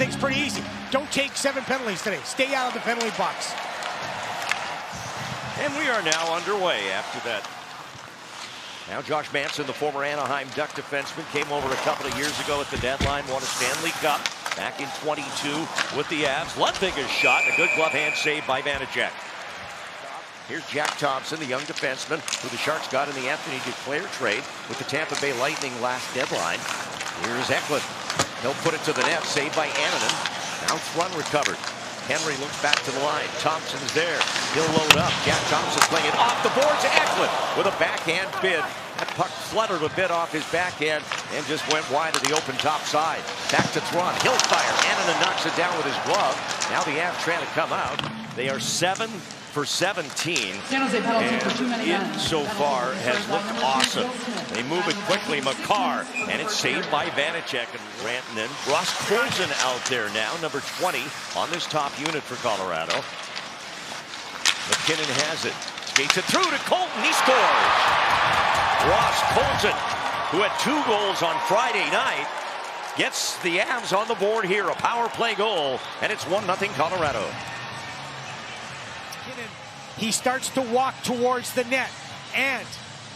thing's pretty easy. Don't take 7 penalties today. Stay out of the penalty box. And we are now underway after that. Now Josh Manson, the former Anaheim Duck defenseman, came over a couple of years ago at the deadline, won a Stanley Cup back in 22 with the Avs. Ludviga's shot, a good glove hand save by Vanacek. Here's Jack Thompson, the young defenseman who the Sharks got in the Anthony Duclair trade with the Tampa Bay Lightning last deadline. Here's Eklund. He'll put it to the net, saved by Annunen. Now Thrun recovered. Henry looks back to the line. Thompson's there. He'll load up. Jack Thompson playing it off the boards. Eklund with a backhand bid. That puck fluttered a bit off his backhand and just went wide of the open top side. Back to Thrun. He'll fire. Annunen knocks it down with his glove. Now the Avs trying to come out. They are 7 for 17. And it so far has looked awesome. They move it quickly. Makar, and it's saved by Vanacek and Rantanen. Ross Colton out there now, number 20 on this top unit for Colorado. McKinnon has it. Skates it through to Colton. He scores. Ross Colton, who had 2 goals on Friday night, gets the Avs on the board here. A power play goal, and it's 1-0 Colorado. He starts to walk towards the net, and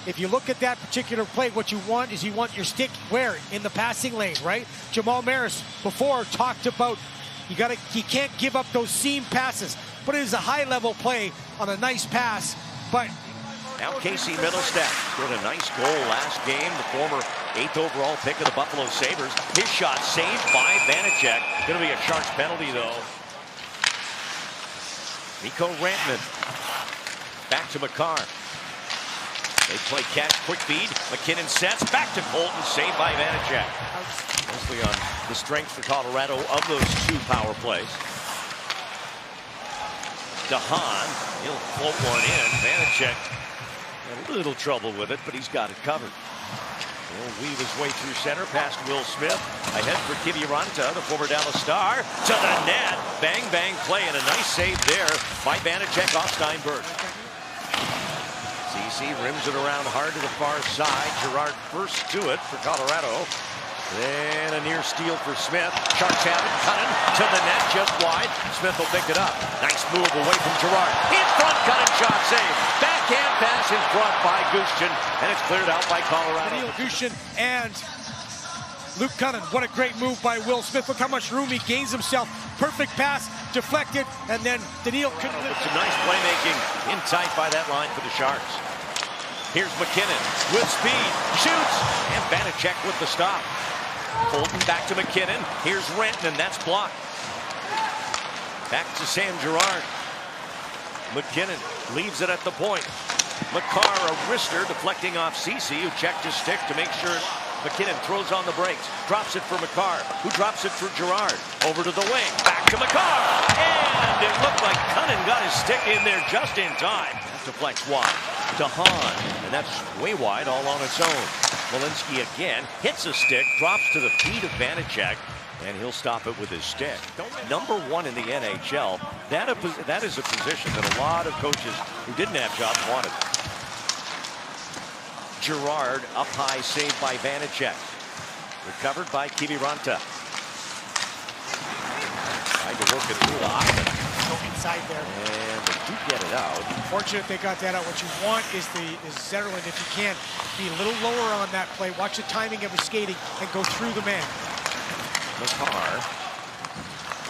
if you look at that particular play, what you want is you want your stick where? In the passing lane, right? Jamal Maris before talked about you can't give up those seam passes, but it is a high-level play on a nice pass. But now Casey Middlestat scored a nice goal last game, the former 8th overall pick of the Buffalo Sabres. His shot saved by Vanacek. Going to be a Sharks penalty, though. Mikko Rantanen. Back to Makar. They play catch, quick feed. McKinnon sets. Back to Colton. Saved by Vanacek. Mostly on the strength for Colorado of those 2 power plays. DeHaan. He'll float one in. Vanacek had a little trouble with it, but he's got it covered. He'll weave his way through center past Will Smith. Ahead for Kiviranta, the former Dallas Star. To the net. Bang, bang play, and a nice save there by Vanacek off Steinberg. CC rims it around hard to the far side. Girard first to it for Colorado. Then a near steal for Smith. Sharks have it. Cunnin to the net, just wide. Smith will pick it up. Nice move away from Girard. In front, Cunnin shot save. Backhand pass in front by Gushchin, and it's cleared out by Colorado. Gushchin and Luke Cunnin. What a great move by Will Smith. Look how much room he gains himself. Perfect pass, deflected, and then Daniil couldn't. It's a nice playmaking in tight by that line for the Sharks. Here's McKinnon with speed, shoots, and Vanacek with the stop. Colton back to McKinnon. Here's Rantanen, that's blocked. Back to Sam Girard. McKinnon leaves it at the point. Makar, a wrister, deflecting off CC, who checked his stick to make sure McKinnon throws on the brakes. Drops it for Makar, who drops it for Girard. Over to the wing, back to Makar. And it looked like Cunnin got his stick in there just in time. Deflects wide. DeHaan, and that's way wide all on its own. Walensky again hits a stick, drops to the feet of Vanacek, and he'll stop it with his stick. Number 1 in the NHL. That is a position that a lot of coaches who didn't have jobs wanted. Girard up high, saved by Vanacek. Recovered by Kiviranta. Tried to work it through the Hoffman. Go inside there. And they do get it out. Fortunate they got that out. What you want is Zetterlund, if you can, be a little lower on that play. Watch the timing of his skating and go through the man. Makar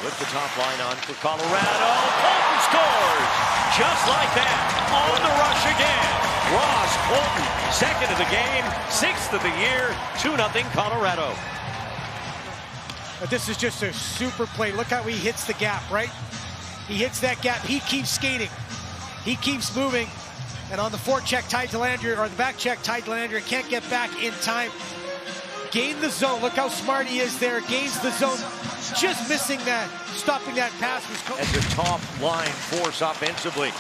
with the top line on for Colorado. Colton scores! Just like that. On the rush again. Ross Colton, 2nd of the game, 6th of the year. 2-0 Colorado. But this is just a super play. Look how he hits the gap, right? He hits that gap. He keeps skating. He keeps moving. And on the forecheck tied to Landry, or the back check tied to Landry, can't get back in time. Gain the zone. Look how smart he is there. Gains the zone. Just missing that. Stopping that pass was as a top line force offensively.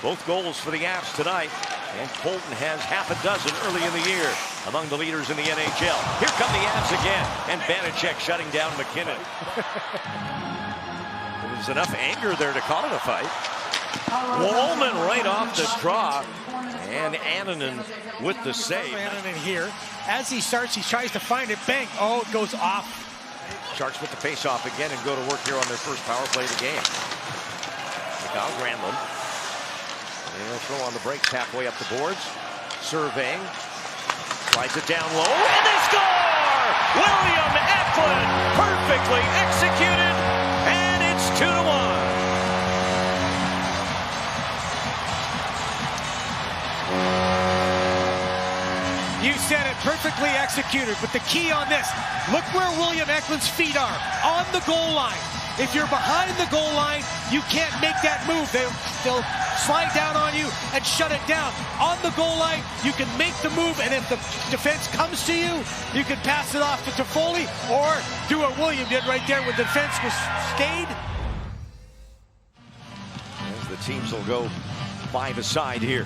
Both goals for the Avs tonight. And Colton has half a dozen early in the year among the leaders in the NHL. Here come the Avs again. And Vanacek shutting down McKinnon. There's enough anger there to call it a fight. Wallman right off the draw. And Annunen with the save. Annunen here. As he starts, he tries to find it. Bang. Oh, it goes off Sharks with the face-off again and go to work here on their first power play of the game. Kyle Granlund. They'll throw on the brakes halfway up the boards. Surveying. Slides it down low, and they score! William Eklund perfectly executed, and it's 2-1. You said it, perfectly executed, but the key on this, look where William Eklund's feet are, on the goal line. If you're behind the goal line, you can't make that move. They'll slide down on you and shut it down. On the goal line, you can make the move, and if the defense comes to you, you can pass it off to Toffoli or do what William did right there when the defense was stayed. As the teams will go 5 aside here.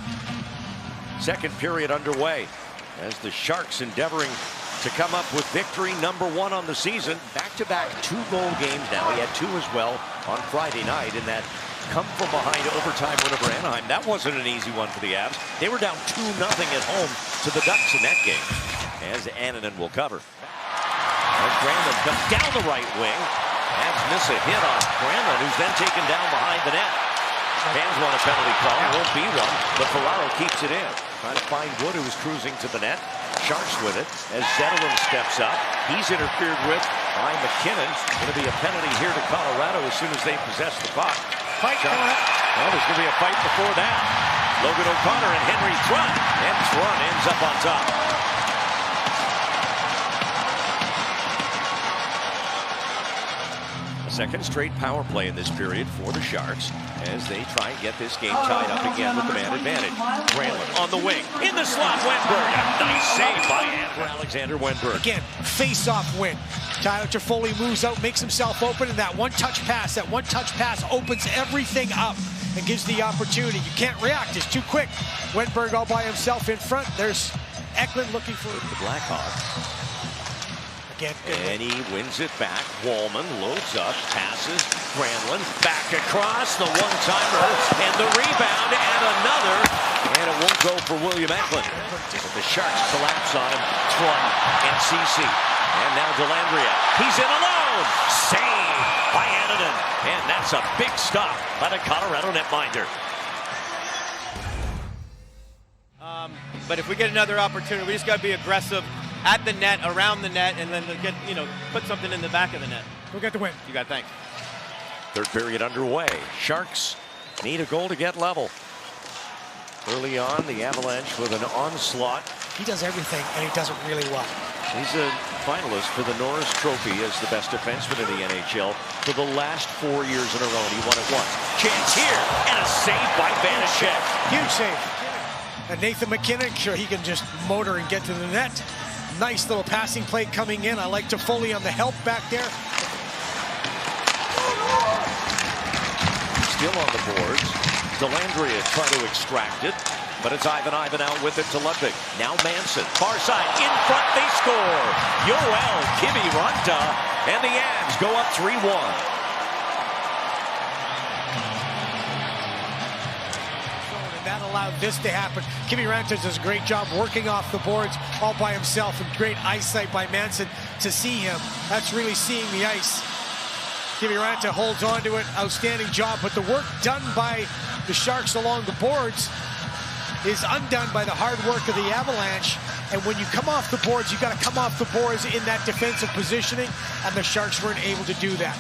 Second period underway as the Sharks endeavoring to come up with victory number 1 on the season. Back-to-back 2-goal games now. He had 2 as well on Friday night in that come-from-behind overtime win over Anaheim. That wasn't an easy one for the Avs. They were down 2-0 at home to the Ducks in that game. As Annunen will cover. As Granlund comes down the right wing. Avs miss a hit on Granlund, who's then taken down behind the net. Fans want a penalty call. It won't be one, but Ferraro keeps it in. Trying to find Wood, who's cruising to the net. Sharks with it as Zetterlund steps up. He's interfered with by McKinnon. Going to be a penalty here to Colorado as soon as they possess the puck. Fight. Well, there's going to be a fight before that. Logan O'Connor and Henry Thrun. And Thrun ends up on top. Second straight power play in this period for the Sharks as they try and get this game tied up again with the man advantage. Granlund on the wing, in the slot, Wenberg. A nice save by Alexander Wenberg. Again, face-off win. Tyler Toffoli moves out, makes himself open, and that one-touch pass opens everything up and gives the opportunity. You can't react, it's too quick. Wenberg all by himself in front. There's Eklund looking for the Blackhawks. And he wins it back. Wallman loads up, passes. Granlund back across the one-timer and the rebound and another. And it won't go for William Eklund. But the Sharks collapse on him. Thrun and CC. And now Dellandrea. He's in alone. Save by Annunen. And that's a big stop by the Colorado netminder. But if we get another opportunity, we just got to be aggressive at the net, around the net, and then get, put something in the back of the net. We'll get the win. You got it, thanks. Third period underway. Sharks need a goal to get level. Early on, the Avalanche with an onslaught. He does everything, and he does it really well. He's a finalist for the Norris Trophy as the best defenseman in the NHL for the last 4 years in a row. He won it once. Chance here, and a save by Vanacek. Huge save. And Nathan McKinnon, sure, he can just motor and get to the net. Nice little passing play coming in. I like Toffoli on the help back there. Still on the boards. Dellandrea trying to extract it, but it's Ivan out with it to Ludwig. Now Manson, far side, in front, they score. Yoel Kiviranta, and the Avs go up 3-1. That allowed this to happen. Kiviranta does a great job working off the boards all by himself, and great eyesight by Manson to see him. That's really seeing the ice. Kiviranta holds on to it. Outstanding job, but the work done by the Sharks along the boards is undone by the hard work of the Avalanche. And when you come off the boards, you got to come off the boards in that defensive positioning, and the Sharks weren't able to do that.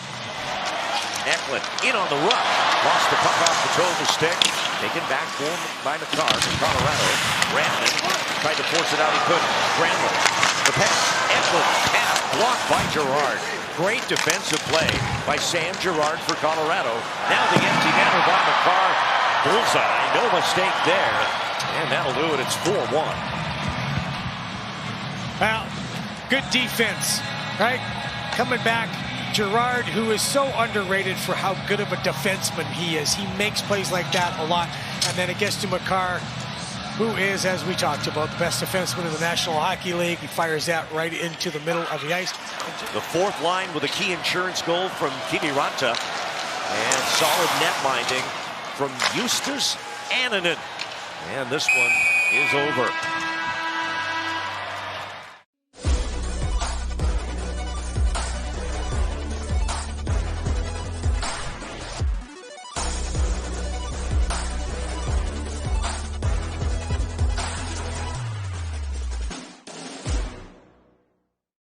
Eklund in on the rush. Lost the puck off the toe of the stick. Taken back by McCarr from Colorado. Granlund tried to force it out. He couldn't. Granlund. The pass. Eklund. Pass blocked by Girard. Great defensive play by Sam Girard for Colorado. Now the empty netter by McCarr. Bullseye. No mistake there. And that'll do it. It's 4-1. Well, good defense, right? Coming back. Girard, who is so underrated for how good of a defenseman he is. He makes plays like that a lot. And then it gets to McCarr, who is, as we talked about, the best defenseman in the National Hockey League. He fires that right into the middle of the ice. The fourth line with a key insurance goal from Kiviranta. And solid net minding from Justus Annunen. And this one is over.